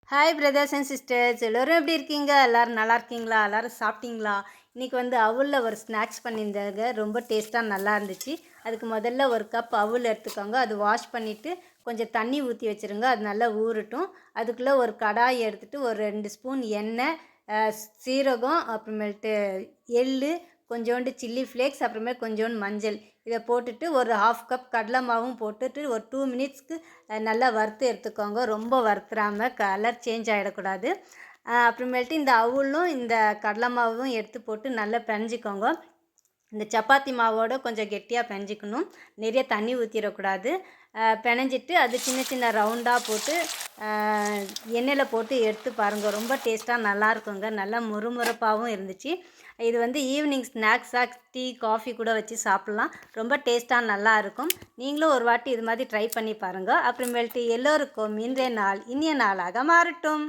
Hi brothers and sisters, எல்லோரும் எப்படி இருக்கீங்க? எல்லோரும் நல்லா இருக்கீங்களா? எல்லோரும் சாப்பிட்டீங்களா? இன்றைக்கி அவுலில் ஒரு ஸ்நாக்ஸ் பண்ணியிருந்தாங்க. ரொம்ப டேஸ்ட்டாக நல்லா இருந்துச்சு. அதுக்கு முதல்ல ஒரு கப் அவுல் எடுத்துக்கோங்க. அது வாஷ் பண்ணிவிட்டு கொஞ்சம் தண்ணி ஊற்றி வச்சுருங்க. அது நல்லா ஊறட்டும். அதுக்குள்ளே ஒரு கடாய் எடுத்துகிட்டு ஒரு 2 ஸ்பூன் எண்ணெய், சீரகம், அப்புறமேட்டு எள், கொஞ்சோண்டு சில்லி ஃப்ளேக்ஸ், அப்புறமே கொஞ்சோண்டு மஞ்சள், இதை போட்டுட்டு ஒரு 1/2 கப் கடலை மாவும் போட்டுட்டு ஒரு 2 மினிட்ஸ்க்கு நல்லா வறுத்து எடுத்துக்கோங்க. ரொம்ப வறுத்துறாமல் கலர் சேஞ்ச் ஆகிடக்கூடாது. அப்புறமேட்டு இந்த அவுளும் இந்த கடலை மாவும் எடுத்து போட்டு நல்லா பிணைஞ்சிக்கோங்க. இந்த சப்பாத்தி மாவோட கொஞ்சம் கெட்டியாக பிணைஞ்சிக்கணும். நிறைய தண்ணி ஊற்றிடக்கூடாது. பிணைஞ்சிட்டு அது சின்ன சின்ன ரவுண்டாக போட்டு எண்ணெயில் போட்டு எடுத்து பாருங்கள். ரொம்ப டேஸ்ட்டாக நல்லாயிருக்குங்க. நல்லா முறுமுறுப்பாகவும் இருந்துச்சு. இது ஈவினிங் ஸ்நாக்ஸாக டீ காஃபி கூட வச்சு சாப்பிட்லாம். ரொம்ப டேஸ்ட்டாக நல்லாயிருக்கும். நீங்களும் ஒரு வாட்டி இது மாதிரி ட்ரை பண்ணி பாருங்கள். அப்புறமேல்ட்டு எல்லோருக்கும் இன்றைய நாள் இனிய நாளாக மாறட்டும்.